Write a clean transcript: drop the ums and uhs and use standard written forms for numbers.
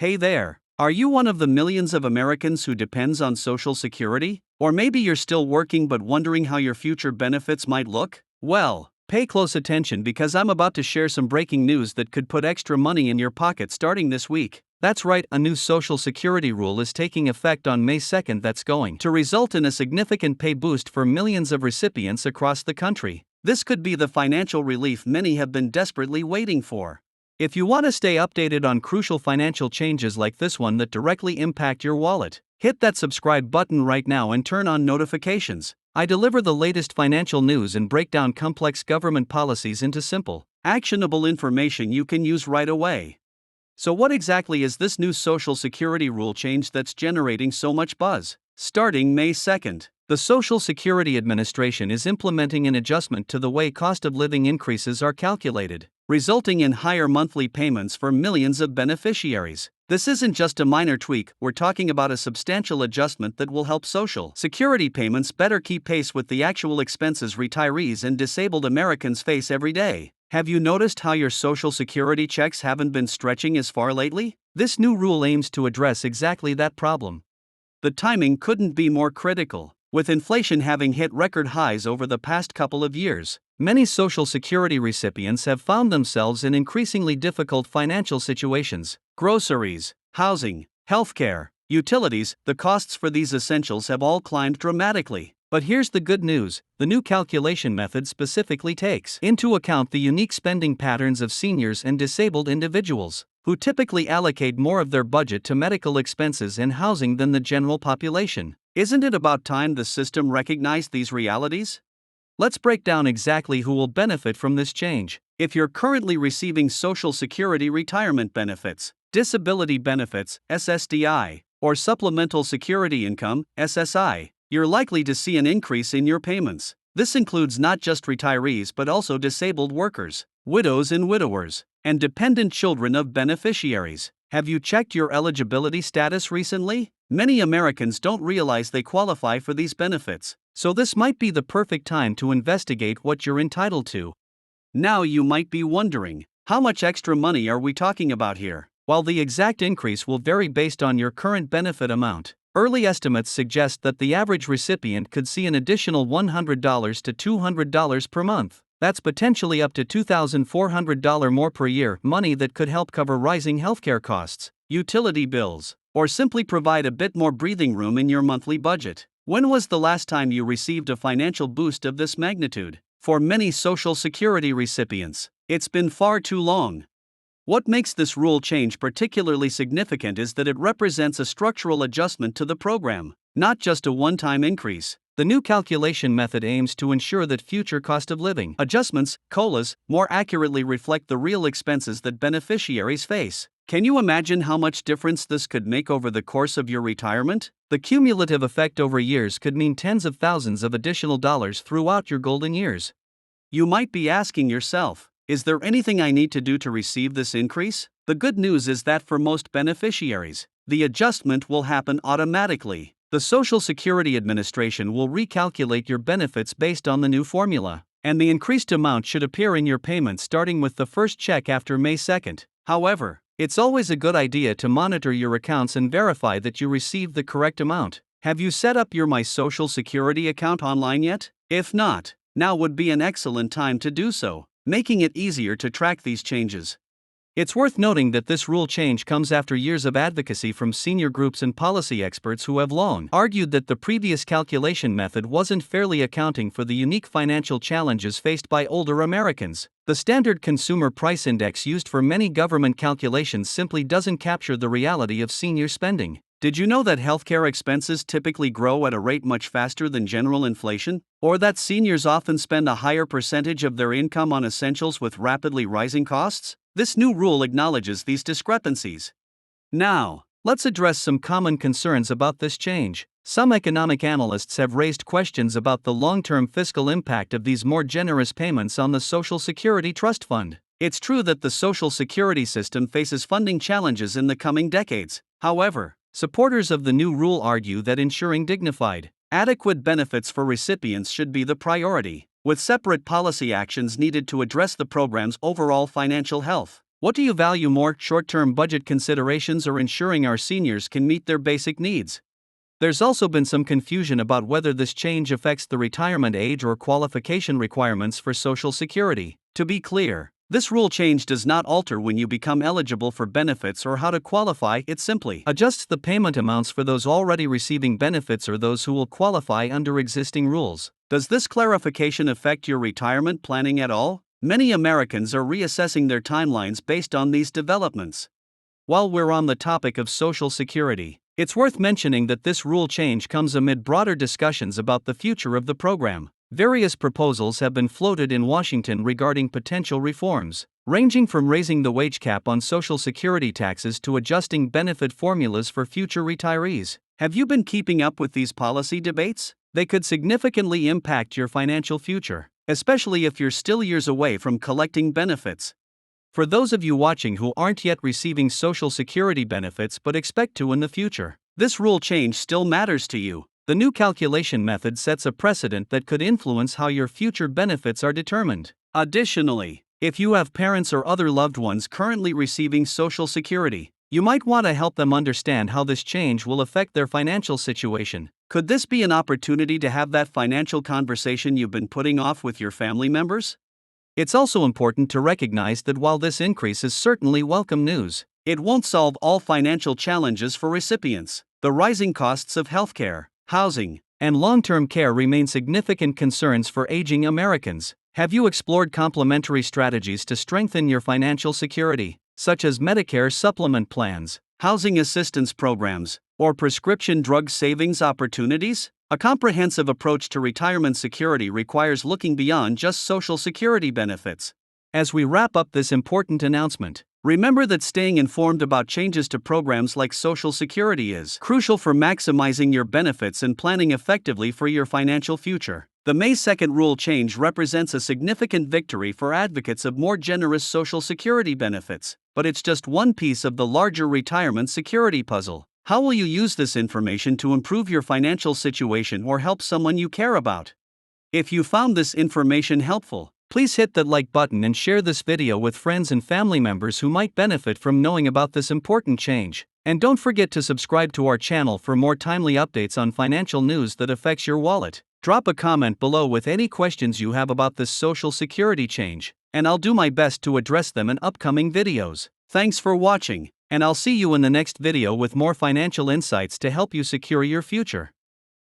Hey there. Are you one of the millions of Americans who depends on Social Security? Or maybe you're still working but wondering how your future benefits might look? Well, pay close attention because I'm about to share some breaking news that could put extra money in your pocket starting this week. That's right, a new Social Security rule is taking effect on May 2nd that's going to result in a significant pay boost for millions of recipients across the country. This could be the financial relief many have been desperately waiting for. If you want to stay updated on crucial financial changes like this one that directly impact your wallet, hit that subscribe button right now and turn on notifications. I deliver the latest financial news and break down complex government policies into simple, actionable information you can use right away. So what exactly is this new Social Security rule change that's generating so much buzz? Starting May 2nd, the Social Security Administration is implementing an adjustment to the way cost of living increases are calculated, resulting in higher monthly payments for millions of beneficiaries. This isn't just a minor tweak, we're talking about a substantial adjustment that will help Social Security payments better keep pace with the actual expenses retirees and disabled Americans face every day. Have you noticed how your Social Security checks haven't been stretching as far lately? This new rule aims to address exactly that problem. The timing couldn't be more critical. With inflation having hit record highs over the past couple of years, many Social Security recipients have found themselves in increasingly difficult financial situations. Groceries, housing, healthcare, utilities, the costs for these essentials have all climbed dramatically. But here's the good news, the new calculation method specifically takes into account the unique spending patterns of seniors and disabled individuals, who typically allocate more of their budget to medical expenses and housing than the general population. Isn't it about time the system recognized these realities? Let's break down exactly who will benefit from this change. If you're currently receiving Social Security retirement benefits, disability benefits, SSDI, or supplemental security income, SSI, you're likely to see an increase in your payments. This includes not just retirees but also disabled workers, widows and widowers, and dependent children of beneficiaries. Have you checked your eligibility status recently? Many Americans don't realize they qualify for these benefits, so this might be the perfect time to investigate what you're entitled to. Now you might be wondering, how much extra money are we talking about here? While the exact increase will vary based on your current benefit amount, early estimates suggest that the average recipient could see an additional $100 to $200 per month. That's potentially up to $2,400 more per year, money that could help cover rising healthcare costs, utility bills, or simply provide a bit more breathing room in your monthly budget. When was the last time you received a financial boost of this magnitude? For many Social Security recipients, it's been far too long. What makes this rule change particularly significant is that it represents a structural adjustment to the program, not just a one-time increase. The new calculation method aims to ensure that future cost of living adjustments, COLAs, more accurately reflect the real expenses that beneficiaries face. Can you imagine how much difference this could make over the course of your retirement? The cumulative effect over years could mean tens of thousands of additional dollars throughout your golden years. You might be asking yourself, is there anything I need to do to receive this increase? The good news is that for most beneficiaries, the adjustment will happen automatically. The Social Security Administration will recalculate your benefits based on the new formula, and the increased amount should appear in your payment starting with the first check after May 2nd. However, it's always a good idea to monitor your accounts and verify that you received the correct amount. Have you set up your My Social Security account online yet? If not, now would be an excellent time to do so, making it easier to track these changes. It's worth noting that this rule change comes after years of advocacy from senior groups and policy experts who have long argued that the previous calculation method wasn't fairly accounting for the unique financial challenges faced by older Americans. The Standard Consumer Price Index used for many government calculations simply doesn't capture the reality of senior spending. Did you know that healthcare expenses typically grow at a rate much faster than general inflation? Or that seniors often spend a higher percentage of their income on essentials with rapidly rising costs? This new rule acknowledges these discrepancies. Now, let's address some common concerns about this change. Some economic analysts have raised questions about the long-term fiscal impact of these more generous payments on the Social Security Trust Fund. It's true that the Social Security system faces funding challenges in the coming decades. However, supporters of the new rule argue that ensuring dignified, adequate benefits for recipients should be the priority, with separate policy actions needed to address the program's overall financial health. What do you value more, short-term budget considerations or ensuring our seniors can meet their basic needs? There's also been some confusion about whether this change affects the retirement age or qualification requirements for Social Security. To be clear, this rule change does not alter when you become eligible for benefits or how to qualify, it simply adjusts the payment amounts for those already receiving benefits or those who will qualify under existing rules. Does this clarification affect your retirement planning at all? Many Americans are reassessing their timelines based on these developments. While we're on the topic of Social Security, it's worth mentioning that this rule change comes amid broader discussions about the future of the program. Various proposals have been floated in Washington regarding potential reforms, ranging from raising the wage cap on Social Security taxes to adjusting benefit formulas for future retirees. Have you been keeping up with these policy debates? They could significantly impact your financial future, especially if you're still years away from collecting benefits. For those of you watching who aren't yet receiving Social Security benefits but expect to in the future, this rule change still matters to you. The new calculation method sets a precedent that could influence how your future benefits are determined. Additionally, if you have parents or other loved ones currently receiving Social Security, you might want to help them understand how this change will affect their financial situation. Could this be an opportunity to have that financial conversation you've been putting off with your family members? It's also important to recognize that while this increase is certainly welcome news, it won't solve all financial challenges for recipients. The rising costs of healthcare, housing, and long-term care remain significant concerns for aging Americans. Have you explored complementary strategies to strengthen your financial security, such as Medicare supplement plans, housing assistance programs, or prescription drug savings opportunities? A comprehensive approach to retirement security requires looking beyond just Social Security benefits. As we wrap up this important announcement, remember that staying informed about changes to programs like Social Security is crucial for maximizing your benefits and planning effectively for your financial future. The May 2nd rule change represents a significant victory for advocates of more generous Social Security benefits, but it's just one piece of the larger retirement security puzzle. How will you use this information to improve your financial situation or help someone you care about? If you found this information helpful, please hit that like button and share this video with friends and family members who might benefit from knowing about this important change. And don't forget to subscribe to our channel for more timely updates on financial news that affects your wallet. Drop a comment below with any questions you have about this Social Security change, and I'll do my best to address them in upcoming videos. Thanks for watching, and I'll see you in the next video with more financial insights to help you secure your future.